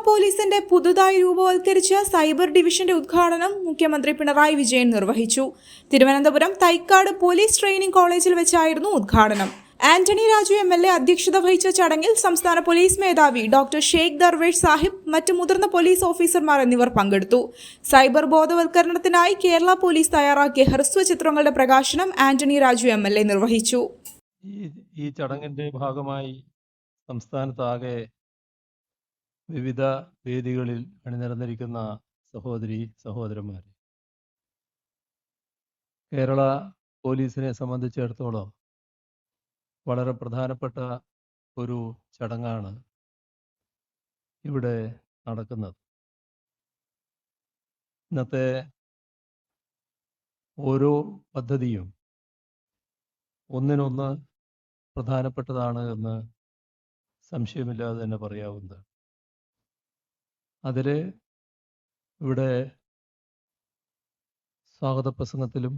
പോലീസിന്റെ പുതുതായി രൂപവത്കരിച്ച സൈബർ ഡിവിഷന്റെ ഉദ്ഘാടനം മുഖ്യമന്ത്രി പിണറായി വിജയൻ നിർവഹിച്ചു. തിരുവനന്തപുരം തൈക്കാട് പോലീസ് ട്രെയിനിംഗ് കോളേജിൽ വെച്ചായിരുന്നു ഉദ്ഘാടനം. ആന്റണി രാജു എം.എൽ.എ അധ്യക്ഷത വഹിച്ച ചടങ്ങിൽ സംസ്ഥാന പോലീസ് മേധാവി ഡോക്ടർ ഷെയ്ഖ് ദർവേഷ് സാഹിബ്, മറ്റ് മുതിർന്ന പോലീസ് ഓഫീസർമാർ എന്നിവർ പങ്കെടുത്തു. സൈബർ ബോധവൽക്കരണത്തിനായി കേരള പോലീസ് തയ്യാറാക്കിയ ഹ്രസ്വ ചിത്രങ്ങളുടെ പ്രകാശനം ആന്റണി രാജു എം.എൽ.എ നിർവഹിച്ചു. ഈ ചടങ്ങിന്റെ ഭാഗമായി സംസ്ഥാനത്താകെ വിവിധ വേദികളിൽ അണിനിരന്നിരിക്കുന്ന സഹോദരി സഹോദരന്മാരെ, കേരള പോലീസിനെ സംബന്ധിച്ചിടത്തോളം വളരെ പ്രധാനപ്പെട്ട ഒരു ചടങ്ങാണ് ഇവിടെ നടക്കുന്നത്. ഇന്നത്തെ ഓരോ പദ്ധതിയും ഒന്നിനൊന്ന് പ്രധാനപ്പെട്ടതാണ് എന്ന് സംശയമില്ലാതെ തന്നെ പറയാവുന്നത്. അതിൽ ഇവിടെ സ്വാഗത പ്രസംഗത്തിലും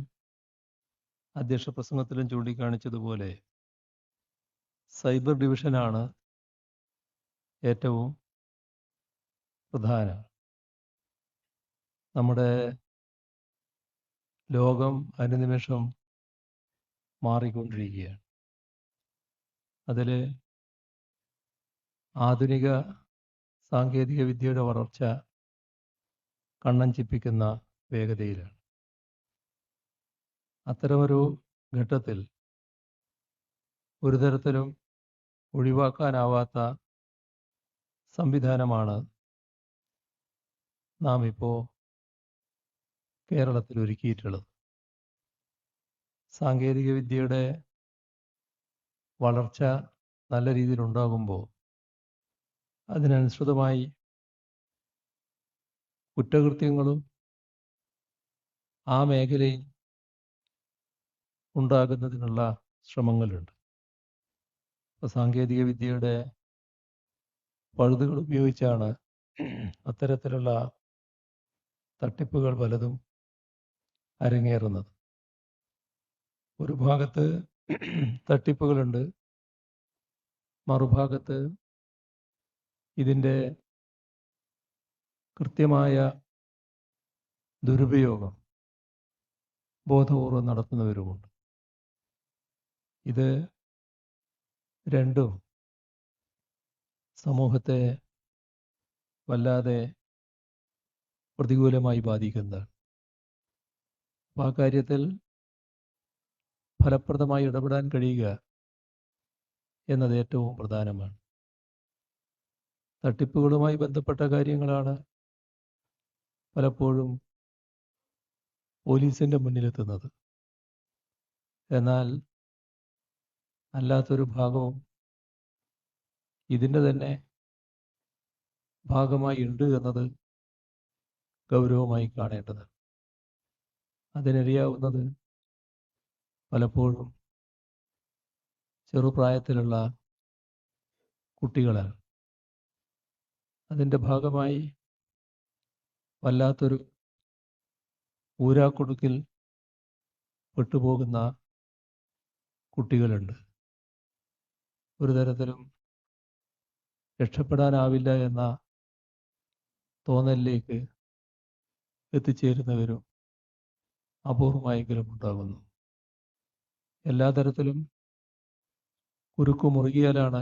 അധ്യക്ഷ പ്രസംഗത്തിലും ചൂണ്ടിക്കാണിച്ചതുപോലെ സൈബർ ഡിവിഷനാണ് ഏറ്റവും പ്രധാനം. നമ്മുടെ ലോകം അനുനിമിഷം മാറിക്കൊണ്ടിരിക്കുകയാണ്. അതിൽ ആധുനിക സാങ്കേതിക വിദ്യയുടെ വളർച്ച കണ്ണഞ്ചിപ്പിക്കുന്ന വേഗതയിലാണ്. അത്തരമൊരു ഘട്ടത്തിൽ ഒരു തരത്തിലും ഒഴിവാക്കാനാവാത്ത സംവിധാനമാണ് നാം ഇപ്പോൾ കേരളത്തിൽ ഒരുക്കിയിട്ടുള്ളത്. സാങ്കേതിക വിദ്യയുടെ വളർച്ച നല്ല രീതിയിൽ ഉണ്ടാകുമ്പോൾ അതിനനുസൃതമായി കുറ്റകൃത്യങ്ങളും ആ മേഖലയിൽ ഉണ്ടാകുന്നതിനുള്ള ശ്രമങ്ങളുണ്ട്. ഇപ്പോൾ സാങ്കേതിക വിദ്യയുടെ പഴുതുകൾ ഉപയോഗിച്ചാണ് അത്തരത്തിലുള്ള തട്ടിപ്പുകൾ പലതും അരങ്ങേറുന്നത്. ഒരു ഭാഗത്ത് തട്ടിപ്പുകളുണ്ട്, മറുഭാഗത്ത് ഇതിൻ്റെ കൃത്യമായ ദുരുപയോഗം ബോധപൂർവം നടത്തുന്നവരുമുണ്ട്. ഇത് രണ്ടും സമൂഹത്തെ വല്ലാതെ പ്രതികൂലമായി ബാധിക്കുന്നതാണ്. അപ്പം ആ കാര്യത്തിൽ ഫലപ്രദമായി ഇടപെടാൻ കഴിയുക എന്നത് ഏറ്റവും പ്രധാനമാണ്. തട്ടിപ്പുകളുമായി ബന്ധപ്പെട്ട കാര്യങ്ങളാണ് പലപ്പോഴും പോലീസിൻ്റെ മുന്നിലെത്തുന്നത്. എന്നാൽ അല്ലാത്തൊരു ഭാഗവും ഇതിൻ്റെ തന്നെ ഭാഗമായി ഉണ്ട് എന്നത് ഗൗരവമായി കാണേണ്ടതാണ്. അതിനിരയാവുന്നത് പലപ്പോഴും ചെറുപ്രായത്തിലുള്ള കുട്ടികളാണ്. അതിൻ്റെ ഭാഗമായി വല്ലാത്തൊരു ഊരാക്കുടുക്കിൽ പെട്ടുപോകുന്ന കുട്ടികളുണ്ട്. ഒരു തരത്തിലും രക്ഷപ്പെടാനാവില്ല എന്ന തോന്നലിലേക്ക് എത്തിച്ചേരുന്നവരും അപൂർവമായെങ്കിലും ഉണ്ടാകുന്നു. എല്ലാ തരത്തിലും കുരുക്കു മുറുകിയാലാണ്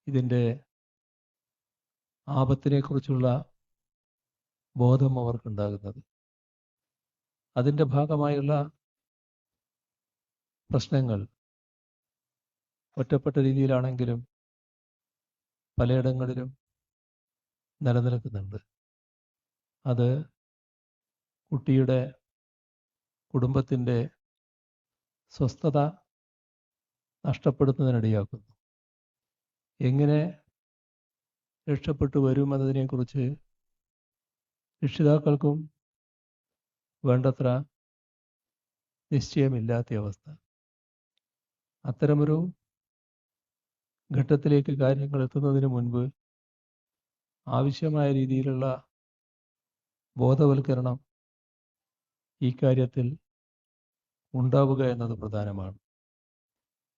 ഇതിൻ്റെ ആപത്തിനെക്കുറിച്ചുള്ള ബോധം അവർക്കുണ്ടാകുന്നത്. അതിൻ്റെ ഭാഗമായുള്ള പ്രശ്നങ്ങൾ ഒറ്റപ്പെട്ട രീതിയിലാണെങ്കിലും പലയിടങ്ങളിലും നിലനിൽക്കുന്നുണ്ട്. അത് കുട്ടിയുടെ കുടുംബത്തിൻ്റെ സ്വസ്ഥത നഷ്ടപ്പെടുത്തുന്നതിനിടയാക്കുന്നു. എങ്ങനെ രക്ഷപ്പെട്ടു വരുമെന്നതിനെക്കുറിച്ച് രക്ഷിതാക്കൾക്കും വേണ്ടത്ര നിശ്ചയമില്ലാത്ത അവസ്ഥ. അത്തരമൊരു ഘട്ടത്തിലേക്ക് കാര്യങ്ങൾ എത്തുന്നതിന് മുൻപ് ആവശ്യമായ രീതിയിലുള്ള ബോധവൽക്കരണം ഈ കാര്യത്തിൽ ഉണ്ടാവുക എന്നത് പ്രധാനമാണ്.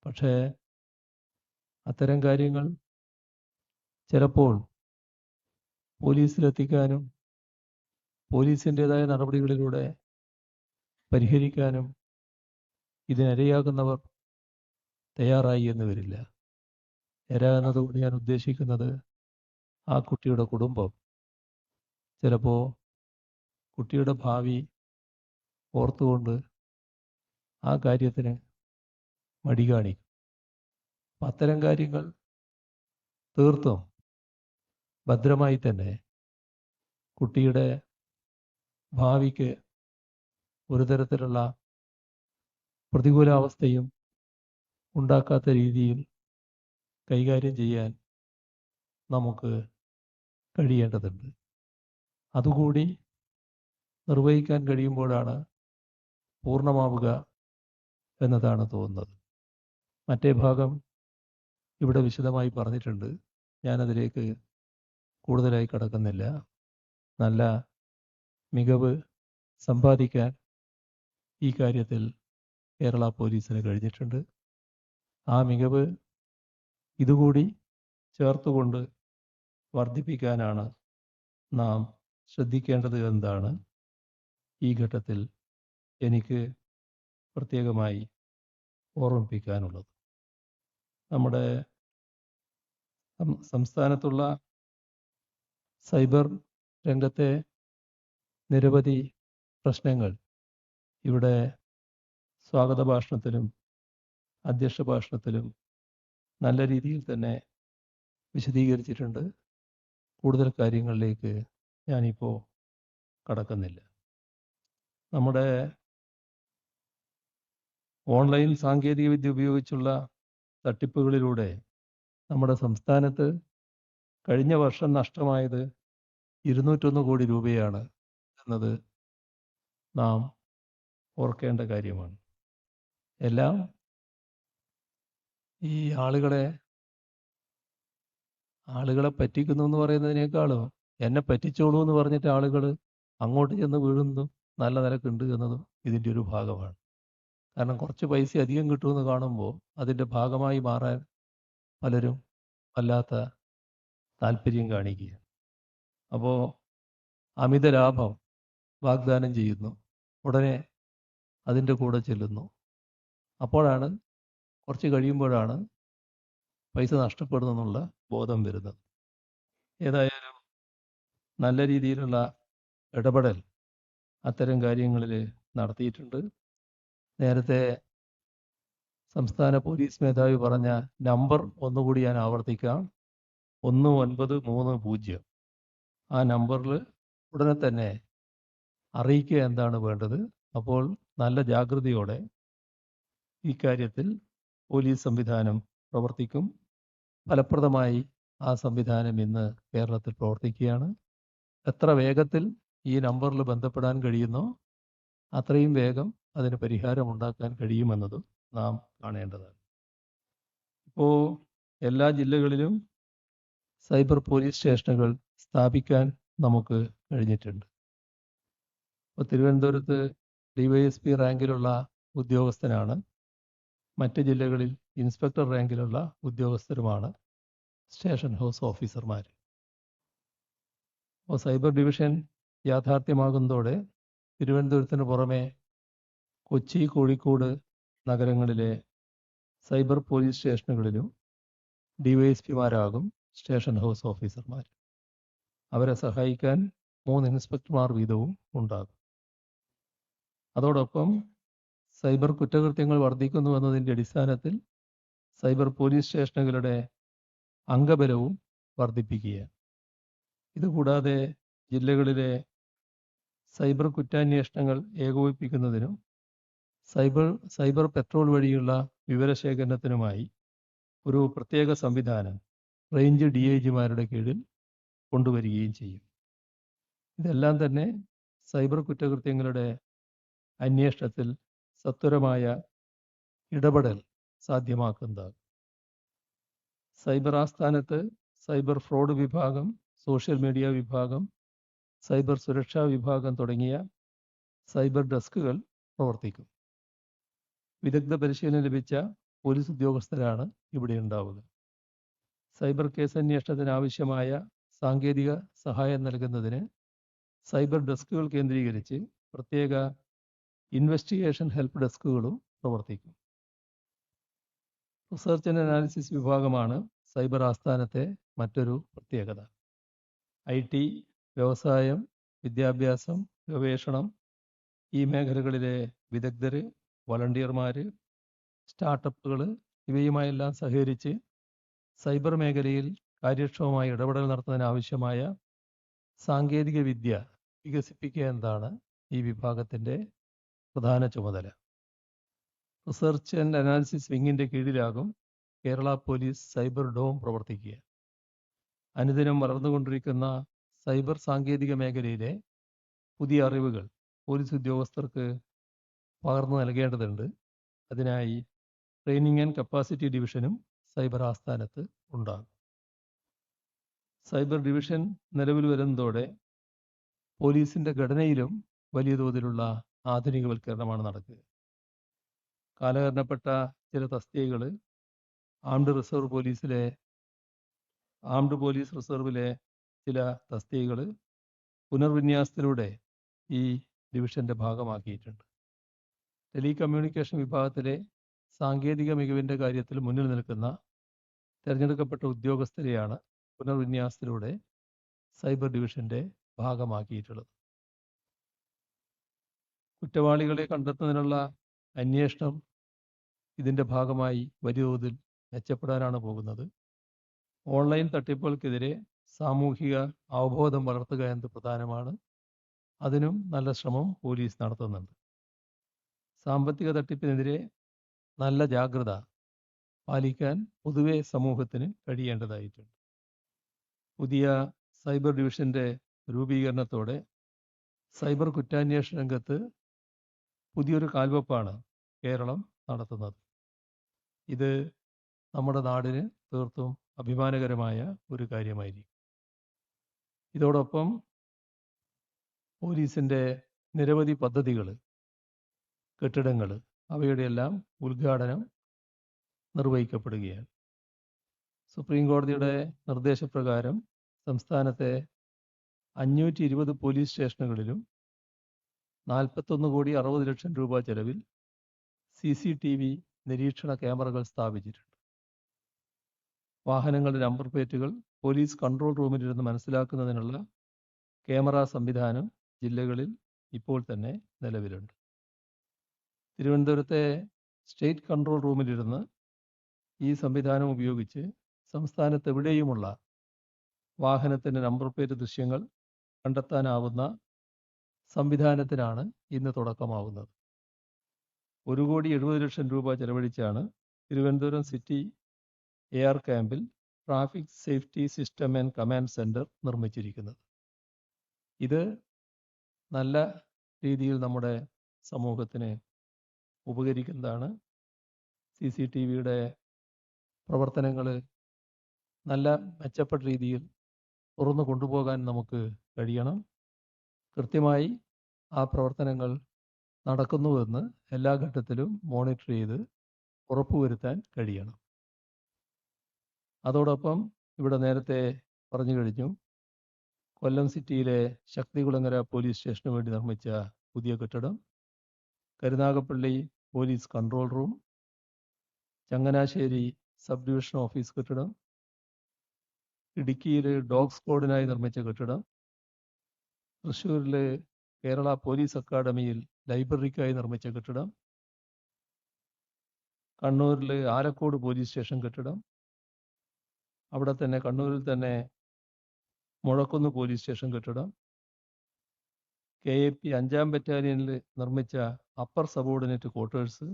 പക്ഷേ അത്തരം കാര്യങ്ങൾ ചിലപ്പോൾ പോലീസിലെത്തിക്കാനും പോലീസിൻ്റെതായ നടപടികളിലൂടെ പരിഹരിക്കാനും ഇതിനിരയാകുന്നവർ തയ്യാറായി എന്ന് വരില്ല. ഇര എന്നതുകൊണ്ട് ഞാൻ ഉദ്ദേശിക്കുന്നത് ആ കുട്ടിയുടെ കുടുംബം ചിലപ്പോൾ കുട്ടിയുടെ ഭാവി ഓർത്തുകൊണ്ട് ആ കാര്യത്തിന് മടി കാണിക്കും. അപ്പം അത്തരം കാര്യങ്ങൾ തീർത്തും ഭദ്രമായി തന്നെ കുട്ടിയുടെ ഭാവിക്ക് ഒരു തരത്തിലുള്ള പ്രതികൂലാവസ്ഥയും ഉണ്ടാക്കാത്ത രീതിയിൽ കൈകാര്യം ചെയ്യാൻ നമുക്ക് കഴിയേണ്ടതുണ്ട്. അതുകൂടി നിർവഹിക്കാൻ കഴിയുമ്പോഴാണ് പൂർണ്ണമാവുക എന്നതാണ് തോന്നുന്നത്. മറ്റേ ഭാഗം ഇവിടെ വിശദമായി പറഞ്ഞിട്ടുണ്ട്. ഞാനതിലേക്ക് കൂടുതലായി കടക്കുന്നില്ല. നല്ല മികവ് സമ്പാദിക്കാൻ ഈ കാര്യത്തിൽ കേരള പോലീസിന് കഴിഞ്ഞിട്ടുണ്ട്. ആ മികവ് ഇതുകൂടി ചേർത്തുകൊണ്ട് വർദ്ധിപ്പിക്കാനാണ് നാം ശ്രദ്ധിക്കേണ്ടത് എന്നതാണ് ഈ ഘട്ടത്തിൽ എനിക്ക് പ്രത്യേകമായി ഓർമ്മിപ്പിക്കാനുള്ളത്. നമ്മുടെ സംസ്ഥാനത്തുള്ള സൈബർ രംഗത്തെ നിരവധി പ്രശ്നങ്ങൾ ഇവിടെ സ്വാഗത ഭാഷണത്തിലും അധ്യക്ഷ ഭാഷണത്തിലും നല്ല രീതിയിൽ തന്നെ വിശദീകരിച്ചിട്ടുണ്ട്. കൂടുതൽ കാര്യങ്ങളിലേക്ക് ഞാനിപ്പോൾ കടക്കുന്നില്ല. നമ്മുടെ ഓൺലൈൻ സാങ്കേതികവിദ്യ ഉപയോഗിച്ചുള്ള തട്ടിപ്പുകളിലൂടെ നമ്മുടെ സംസ്ഥാനത്ത് കഴിഞ്ഞ വർഷം നഷ്ടമായത് 201 കോടി രൂപയാണ് എന്നത് നാം ഓർക്കേണ്ട കാര്യമാണ്. എല്ലാം ഈ ആളുകളെ പറ്റിക്കുന്നു എന്ന് പറയുന്നതിനേക്കാളും എന്നെ പറ്റിച്ചോളൂ എന്ന് പറഞ്ഞിട്ട് ആളുകൾ അങ്ങോട്ട് ചെന്ന് വീഴുന്നതും നല്ല നിലക്കുണ്ട് എന്നതും ഇതിൻ്റെ ഒരു ഭാഗമാണ്. കാരണം കുറച്ച് പൈസ അധികം കിട്ടുമെന്ന് കാണുമ്പോൾ അതിൻ്റെ ഭാഗമായി മാറാൻ പലരും വല്ലാത്ത താല്പര്യം കാണിക്കുക. അപ്പോൾ അമിത ലാഭം വാഗ്ദാനം ചെയ്യുന്നു, ഉടനെ അതിൻ്റെ കൂടെ ചെല്ലുന്നു. അപ്പോഴാണ് കുറച്ച് കഴിയുമ്പോഴാണ് പൈസ നഷ്ടപ്പെടുന്നെന്നുള്ള ബോധം വരുന്നത്. ഏതായാലും നല്ല രീതിയിലുള്ള ഇടപെടൽ അത്തരം കാര്യങ്ങളിൽ നടത്തിയിട്ടുണ്ട്. നേരത്തെ സംസ്ഥാന പോലീസ് മേധാവി പറഞ്ഞ നമ്പർ ഒന്നുകൂടി ഞാൻ ആവർത്തിക്കാം: 1930. ആ നമ്പറിൽ ഉടനെ തന്നെ അറിയിക്കുക എന്താണ് വേണ്ടത്. അപ്പോൾ നല്ല ജാഗ്രതയോടെ ഈ കാര്യത്തിൽ പോലീസ് സംവിധാനം പ്രവർത്തിക്കും. ഫലപ്രദമായി ആ സംവിധാനം ഇന്ന് കേരളത്തിൽ പ്രവർത്തിക്കുകയാണ്. എത്ര വേഗത്തിൽ ഈ നമ്പറിൽ ബന്ധപ്പെടാൻ കഴിയുന്നോ അത്രയും വേഗം അതിന് പരിഹാരമുണ്ടാക്കാൻ കഴിയുമെന്നതും നാം കാണേണ്ടതാണ്. ഇപ്പോൾ എല്ലാ ജില്ലകളിലും സൈബർ പോലീസ് സ്റ്റേഷനുകൾ സ്ഥാപിക്കാൻ നമുക്ക് കഴിഞ്ഞിട്ടുണ്ട്. ഇപ്പോൾ തിരുവനന്തപുരത്ത് DYSP റാങ്കിലുള്ള ഉദ്യോഗസ്ഥനാണ്, മറ്റ് ജില്ലകളിൽ ഇൻസ്പെക്ടർ റാങ്കിലുള്ള ഉദ്യോഗസ്ഥരുമാണ് സ്റ്റേഷൻ ഹൗസ് ഓഫീസർമാർ. അപ്പോൾ സൈബർ ഡിവിഷൻ യാഥാർത്ഥ്യമാകുന്നതോടെ തിരുവനന്തപുരത്തിന് പുറമെ കൊച്ചി, കോഴിക്കോട് നഗരങ്ങളിലെ സൈബർ പോലീസ് സ്റ്റേഷനുകളിലും DYSPമാരാകും സ്റ്റേഷൻ ഹൗസ് ഓഫീസർമാർ. അവരെ സഹായിക്കാൻ 3 ഇൻസ്പെക്ടർമാർ വീതവും ഉണ്ടാകും. അതോടൊപ്പം സൈബർ കുറ്റകൃത്യങ്ങൾ വർദ്ധിക്കുന്നു എന്നതിൻ്റെ അടിസ്ഥാനത്തിൽ സൈബർ പോലീസ് സ്റ്റേഷനുകളുടെ അംഗബലവും വർദ്ധിപ്പിക്കുകയാണ്. ഇതുകൂടാതെ ജില്ലകളിലെ സൈബർ കുറ്റാന്വേഷണങ്ങൾ ഏകോപിപ്പിക്കുന്നതിനും സൈബർ പെട്രോൾ വഴിയുള്ള വിവരശേഖരണത്തിനുമായി ഒരു പ്രത്യേക സംവിധാനം റേഞ്ച് DIGമാരുടെ കീഴിൽ കൊണ്ടുവരികയും ചെയ്യും. ഇതെല്ലാം തന്നെ സൈബർ കുറ്റകൃത്യങ്ങളുടെ അന്വേഷണത്തിൽ സത്വരമായ ഇടപെടൽ സാധ്യമാക്കുന്നതാണ്. സൈബർ ആസ്ഥാനത്ത് സൈബർ ഫ്രോഡ് വിഭാഗം, സോഷ്യൽ മീഡിയ വിഭാഗം, സൈബർ സുരക്ഷാ വിഭാഗം തുടങ്ങിയ സൈബർ ഡെസ്കുകൾ പ്രവർത്തിക്കും. വിദഗ്ധ പരിശീലനം ലഭിച്ച പോലീസ് ഉദ്യോഗസ്ഥരാണ് ഇവിടെ ഉണ്ടാവുക. സൈബർ കേസ് അന്വേഷണത്തിന് ആവശ്യമായ സാങ്കേതിക സഹായം നൽകുന്നതിന് സൈബർ ഡെസ്കുകൾ കേന്ദ്രീകരിച്ച് പ്രത്യേക ഇൻവെസ്റ്റിഗേഷൻ ഹെൽപ്പ് ഡെസ്കുകളും പ്രവർത്തിക്കും. റിസർച്ച് ആൻഡ് അനാലിസിസ് വിഭാഗമാണ് സൈബർ ആസ്ഥാനത്തെ മറ്റൊരു പ്രത്യേകത. IT, വ്യവസായം, വിദ്യാഭ്യാസം, ഗവേഷണം, ഈ മേഖലകളിലെ വിദഗ്ധർ, വളണ്ടിയർമാർ, സ്റ്റാർട്ടപ്പുകൾ ഇവയുമായെല്ലാം സഹകരിച്ച് സൈബർ മേഖലയിൽ കാര്യക്ഷമമായ ഇടപെടൽ നടത്തുന്നതിനാവശ്യമായ സാങ്കേതിക വിദ്യ വികസിപ്പിക്കുക എന്നതാണ് ഈ വിഭാഗത്തിൻ്റെ പ്രധാന ചുമതല. റിസർച്ച് ആൻഡ് അനാലിസിസ് വിങ്ങിൻ്റെ കീഴിലാകും കേരള പോലീസ് സൈബർ ഡോം പ്രവർത്തിക്കുക. അനുദിനം വളർന്നുകൊണ്ടിരിക്കുന്ന സൈബർ സാങ്കേതിക മേഖലയിലെ പുതിയ അറിവുകൾ പോലീസ് ഉദ്യോഗസ്ഥർക്ക് പകർന്നു നൽകേണ്ടതുണ്ട്. അതിനായി ട്രെയിനിങ് ആൻഡ് കപ്പാസിറ്റി ഡിവിഷനും സൈബർ ആസ്ഥാനത്ത് ഉണ്ടാകും. സൈബർ ഡിവിഷൻ നിലവിൽ വരുന്നതോടെ പോലീസിൻ്റെ ഘടനയിലും വലിയ തോതിലുള്ള ആധുനികവൽക്കരണമാണ് നടക്കുക. കാലഹരണപ്പെട്ട ചില തസ്തികകൾ ആംഡ് പോലീസ് റിസർവിലെ ചില തസ്തികകൾ പുനർവിന്യാസത്തിലൂടെ ഈ ഡിവിഷൻ്റെ ഭാഗമാക്കിയിട്ടുണ്ട്. ടെലികമ്മ്യൂണിക്കേഷൻ വിഭാഗത്തിലെ സാങ്കേതിക മികവിൻ്റെ കാര്യത്തിൽ മുന്നിൽ നിൽക്കുന്ന തിരഞ്ഞെടുക്കപ്പെട്ട ഉദ്യോഗസ്ഥരെയാണ് പുനർവിന്യാസത്തിലൂടെ സൈബർ ഡിവിഷൻ്റെ ഭാഗമാക്കിയിട്ടുള്ളത്. കുറ്റവാളികളെ കണ്ടെത്തുന്നതിനുള്ള അന്വേഷണം ഇതിൻ്റെ ഭാഗമായി വലിയ തോതിൽ മെച്ചപ്പെടാനാണ് പോകുന്നത്. ഓൺലൈൻ തട്ടിപ്പുകൾക്കെതിരെ സാമൂഹിക അവബോധം വളർത്തുക എന്നത് പ്രധാനമാണ്. അതിനും നല്ല ശ്രമം പോലീസ് നടത്തുന്നുണ്ട്. സാമ്പത്തിക തട്ടിപ്പിനെതിരെ നല്ല ജാഗ്രത പാലിക്കാൻ പൊതുവെ സമൂഹത്തിന് കഴിയേണ്ടതായിട്ടുണ്ട്. പുതിയ സൈബർ ഡിവിഷൻ്റെ രൂപീകരണത്തോടെ സൈബർ കുറ്റാന്വേഷണ രംഗത്ത് പുതിയൊരു കാൽവെപ്പാണ് കേരളം നടത്തുന്നത്. ഇത് നമ്മുടെ നാടിന് തീർത്തും അഭിമാനകരമായ ഒരു കാര്യമായിരിക്കും. ഇതോടൊപ്പം പോലീസിൻ്റെ നിരവധി പദ്ധതികൾ, കെട്ടിടങ്ങൾ, അവയുടെയെല്ലാം ഉദ്ഘാടനം നിർവഹിക്കപ്പെടുകയാണ്. സുപ്രീം കോടതിയുടെ നിർദ്ദേശപ്രകാരം സംസ്ഥാനത്തെ 520 പോലീസ് സ്റ്റേഷനുകളിലും 41,60,00,000 രൂപ ചെലവിൽ CCTV നിരീക്ഷണ ക്യാമറകൾ സ്ഥാപിച്ചിട്ടുണ്ട്. വാഹനങ്ങളുടെ നമ്പർ പ്ലേറ്റുകൾ പോലീസ് കൺട്രോൾ റൂമിലിരുന്ന് മനസ്സിലാക്കുന്നതിനുള്ള ക്യാമറ സംവിധാനം ജില്ലകളിൽ ഇപ്പോൾ തന്നെ നിലവിലുണ്ട്. തിരുവനന്തപുരത്തെ സ്റ്റേറ്റ് കൺട്രോൾ റൂമിലിരുന്ന് ഈ സംവിധാനം ഉപയോഗിച്ച് സംസ്ഥാനത്തെവിടെയുമുള്ള വാഹനത്തിൻ്റെ നമ്പർ പ്ലേറ്റ് ദൃശ്യങ്ങൾ കണ്ടെത്താനാവുന്ന സംവിധാനത്തിനാണ് ഇന്ന് തുടക്കമാവുന്നത്. 1,70,00,000 രൂപ ചെലവഴിച്ചാണ് തിരുവനന്തപുരം സിറ്റി AR ക്യാമ്പിൽ traffic safety system and command centre നിർമ്മിച്ചിരിക്കുന്നത്. ഇത് നല്ല രീതിയിൽ നമ്മുടെ സമൂഹത്തിന് ഉപകരിക്കുന്നതാണ്. CCTVയുടെ പ്രവർത്തനങ്ങൾ നല്ല മെച്ചപ്പെട്ട രീതിയിൽ തുറന്നു കൊണ്ടുപോകാൻ നമുക്ക് കഴിയണം. കൃത്യമായി ആ പ്രവർത്തനങ്ങൾ നടക്കുന്നുവെന്ന് എല്ലാ ഘട്ടത്തിലും മോണിറ്റർ ചെയ്ത് ഉറപ്പുവരുത്താൻ കഴിയണം. അതോടൊപ്പം ഇവിടെ നേരത്തെ പറഞ്ഞു കഴിഞ്ഞു, കൊല്ലം സിറ്റിയിലെ ശക്തികുളങ്ങര പോലീസ് സ്റ്റേഷന് വേണ്ടി നിർമ്മിച്ച പുതിയ കെട്ടിടം, Karunagappally police control room, Changanassery sub division office കെട്ടിടം, ഇടുക്കിയിൽ ഡോഗ് സ്ക്വാഡിനായി നിർമ്മിച്ച കെട്ടിടം, തൃശ്ശൂരിൽ കേരള പോലീസ് അക്കാഡമിയിൽ ലൈബ്രറിക്കായി നിർമ്മിച്ച കെട്ടിടം, കണ്ണൂരിൽ ആലക്കോട് പോലീസ് സ്റ്റേഷൻ കെട്ടിടം, അവിടെ തന്നെ കണ്ണൂരിൽ തന്നെ മുഴക്കുന്ന് പോലീസ് സ്റ്റേഷൻ കെട്ടിടം, KAP 5ാം ബറ്റാലിയനിൽ നിർമ്മിച്ച upper subordinate quarters,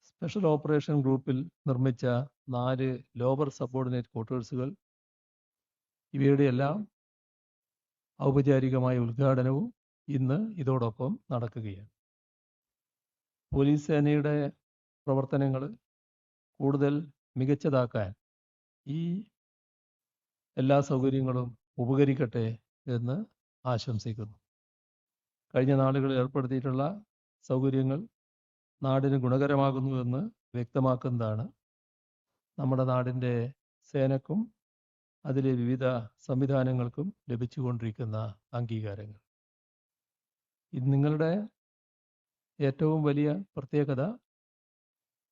special operation ഗ്രൂപ്പിൽ നിർമ്മിച്ച 4 ലോവർ സബോർഡിനേറ്റ് ക്വാർട്ടേഴ്സുകൾ, ഇവയുടെയെല്ലാം ഔപചാരികമായ ഉദ്ഘാടനവും ഇന്ന് ഇതോടൊപ്പം നടക്കുകയാണ്. പോലീസ് സേനയുടെ പ്രവർത്തനങ്ങൾ കൂടുതൽ മികച്ചതാക്കാൻ ഈ എല്ലാ സൗകര്യങ്ങളും ഉപകരിക്കട്ടെ എന്ന് ആശംസിക്കുന്നു. കഴിഞ്ഞ നാളുകളിൽ ഏർപ്പെടുത്തിയിട്ടുള്ള സൗകര്യങ്ങൾ നാടിന് ഗുണകരമാകുന്നുവെന്ന് വ്യക്തമാക്കുന്നതാണ്. നമ്മുടെ നാടിൻ്റെ സേനക്കും അതിലെ വിവിധ സംവിധാനങ്ങൾക്കും ലഭിച്ചുകൊണ്ടിരിക്കുന്ന അംഗീകാരങ്ങൾ. ഇത് നിങ്ങളുടെ ഏറ്റവും വലിയ പ്രത്യേകത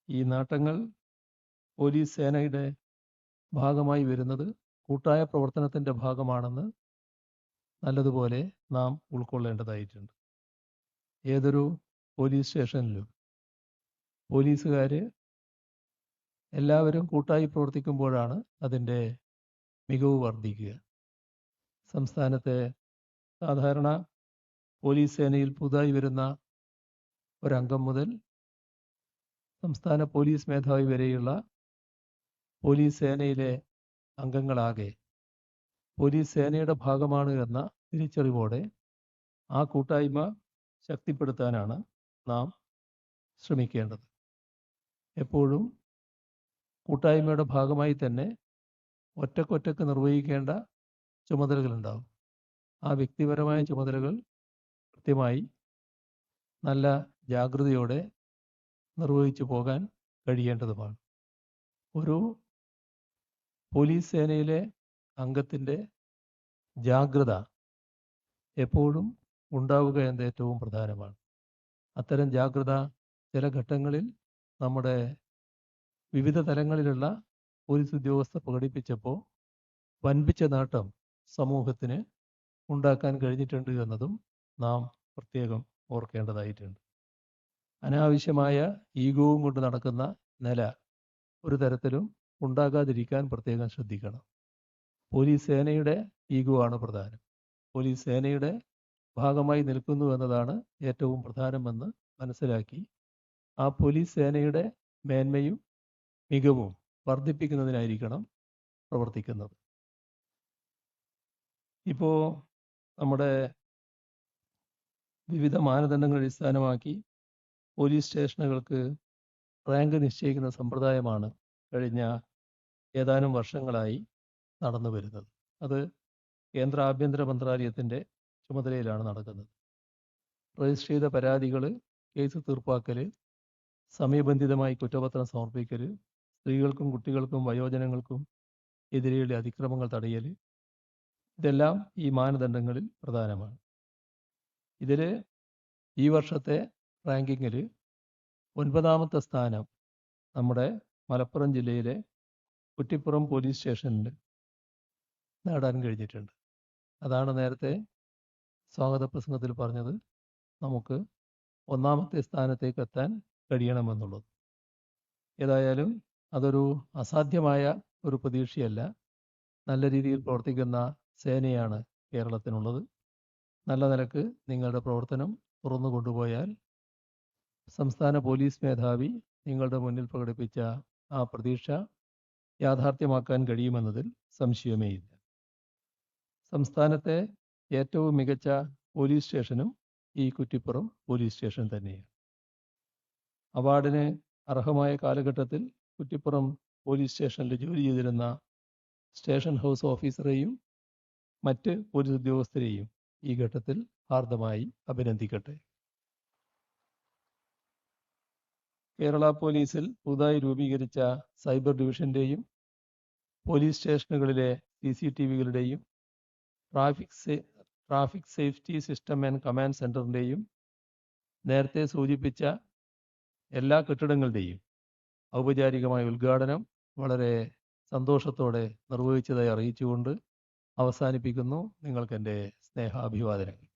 ഈ നേട്ടങ്ങൾ പോലീസ് സേനയുടെ ഭാഗമായി വരുന്നത് കൂട്ടായ പ്രവർത്തനത്തിൻ്റെ ഭാഗമാണെന്ന് നല്ലതുപോലെ നാം ഉൾക്കൊള്ളേണ്ടതായിട്ടുണ്ട്. ഏതൊരു പോലീസ് സ്റ്റേഷനിലും പോലീസുകാർ എല്ലാവരും കൂട്ടായി പ്രവർത്തിക്കുമ്പോഴാണ് അതിൻ്റെ മികവ് വർദ്ധിക്കുക. സംസ്ഥാനത്തെ സാധാരണ പോലീസ് സേനയിൽ പുതുതായി വരുന്ന ഒരംഗം മുതൽ സംസ്ഥാന പോലീസ് മേധാവി വരെയുള്ള പോലീസ് സേനയിലെ അംഗങ്ങളാകെ പോലീസ് സേനയുടെ ഭാഗമാണ് എന്ന തിരിച്ചറിവോടെ ആ കൂട്ടായ്മ ശക്തിപ്പെടുത്താനാണ് നാം ശ്രമിക്കേണ്ടത്. എപ്പോഴും കൂട്ടായ്മയുടെ ഭാഗമായി തന്നെ ഒറ്റക്കൊറ്റക്ക് നിർവഹിക്കേണ്ട ചുമതലകളുണ്ടാവും. ആ വ്യക്തിപരമായ ചുമതലകൾ കൃത്യമായി നല്ല ജാഗ്രതയോടെ നിർവഹിച്ചു പോകാൻ കഴിയേണ്ടതുമാണ്. ഒരു പോലീസ് സേനയിലെ അംഗത്തിൻ്റെ ജാഗ്രത എപ്പോഴും ഉണ്ടാവുക എന്നത് ഏറ്റവും പ്രധാനമാണ്. അത്തരം ജാഗ്രത ചില ഘട്ടങ്ങളിൽ നമ്മുടെ വിവിധ തലങ്ങളിലുള്ള പോലീസ് ഉദ്യോഗസ്ഥർ പ്രകടിപ്പിച്ചപ്പോൾ വൻപിച്ച നേട്ടം സമൂഹത്തിന് ഉണ്ടാക്കാൻ കഴിഞ്ഞിട്ടുണ്ട് എന്നതും നാം പ്രത്യേകം ഓർക്കേണ്ടതായിട്ടുണ്ട്. അനാവശ്യമായ ഈഗോവും കൊണ്ട് നടക്കുന്ന നില ഒരു തരത്തിലും ഉണ്ടാകാതിരിക്കാൻ പ്രത്യേകം ശ്രദ്ധിക്കണം. പോലീസ് സേനയുടെ ഈഗോ ആണ് പ്രധാനം. പോലീസ് സേനയുടെ ഭാഗമായി നിൽക്കുന്നു എന്നതാണ് ഏറ്റവും പ്രധാനമെന്ന് മനസ്സിലാക്കി ആ പോലീസ് സേനയുടെ മേന്മയും മികവും വർദ്ധിപ്പിക്കുന്നതിനായിരിക്കണം പ്രവർത്തിക്കുന്നത്. ഇപ്പോൾ നമ്മുടെ വിവിധ മാനദണ്ഡങ്ങൾ അടിസ്ഥാനമാക്കി പോലീസ് സ്റ്റേഷനുകൾക്ക് റാങ്ക് നിശ്ചയിക്കുന്ന സമ്പ്രദായമാണ് കഴിഞ്ഞ ഏതാനും വർഷങ്ങളായി നടന്നു വരുന്നത്. അത് കേന്ദ്ര ആഭ്യന്തര മന്ത്രാലയത്തിൻ്റെ ചുമതലയിലാണ് നടക്കുന്നത്. രജിസ്റ്റർ ചെയ്ത പരാതികൾ, കേസ് തീർപ്പാക്കൽ, സമയബന്ധിതമായി കുറ്റപത്രം സമർപ്പിക്കൽ, സ്ത്രീകൾക്കും കുട്ടികൾക്കും വയോജനങ്ങൾക്കും എതിരെയുള്ള അതിക്രമങ്ങൾ തടയൽ, ഇതെല്ലാം ഈ മാനദണ്ഡങ്ങളിൽ പ്രധാനമാണ്. ഇതിൽ ഈ വർഷത്തെ റാങ്കിങ്ങിൽ 9ാമത്തെ സ്ഥാനം നമ്മുടെ മലപ്പുറം ജില്ലയിലെ കുറ്റിപ്പുറം പോലീസ് സ്റ്റേഷനിൽ നേടാൻ കഴിഞ്ഞിട്ടുണ്ട്. അതാണ് നേരത്തെ സ്വാഗത പ്രസംഗത്തിൽ പറഞ്ഞത്, നമുക്ക് 1ാമത്തെ സ്ഥാനത്തേക്ക് എത്താൻ കഴിയണമെന്നുള്ളത്. ഏതായാലും അതൊരു അസാധ്യമായ ഒരു പ്രതീക്ഷയല്ല. നല്ല രീതിയിൽ പ്രവർത്തിക്കുന്ന സേനയാണ് കേരളത്തിനുള്ളത്. നല്ല നിലക്ക് നിങ്ങളുടെ പ്രവർത്തനം തുറന്നു കൊണ്ടുപോയാൽ സംസ്ഥാന പോലീസ് മേധാവി നിങ്ങളുടെ മുന്നിൽ പ്രകടിപ്പിച്ച ആ പ്രതീക്ഷ യാഥാർത്ഥ്യമാക്കാൻ കഴിയുമെന്നതിൽ സംശയമേയില്ല. സംസ്ഥാനത്തെ ഏറ്റവും മികച്ച പോലീസ് സ്റ്റേഷനും ഈ കുറ്റിപ്പുറം പോലീസ് സ്റ്റേഷൻ തന്നെയാണ്. അവാർഡിന് അർഹമായ കാലഘട്ടത്തിൽ കുറ്റിപ്പുറം പോലീസ് സ്റ്റേഷനിൽ ജോലി ചെയ്തിരുന്ന സ്റ്റേഷൻ ഹൗസ് ഓഫീസറെയും മറ്റ് പോലീസ് ഉദ്യോഗസ്ഥരെയും ഈ ഘട്ടത്തിൽ ഹാർദമായി അഭിനന്ദിക്കട്ടെ. കേരള പോലീസിൽ പുതുതായി രൂപീകരിച്ച സൈബർ ഡിവിഷൻ്റെയും പോലീസ് സ്റ്റേഷനുകളിലെ CCTVകളുടെയും traffic safety system and command സെൻറ്ററിൻ്റെയും നേരത്തെ സൂചിപ്പിച്ച എല്ലാ കെട്ടിടങ്ങളുടെയും ഔപചാരികമായ ഉദ്ഘാടനം വളരെ സന്തോഷത്തോടെ നിർവഹിച്ചതായി അറിയിച്ചുകൊണ്ട് അവസാനിപ്പിക്കുന്നു. നിങ്ങൾക്കെൻ്റെ സ്നേഹാഭിവാദനങ്ങൾ.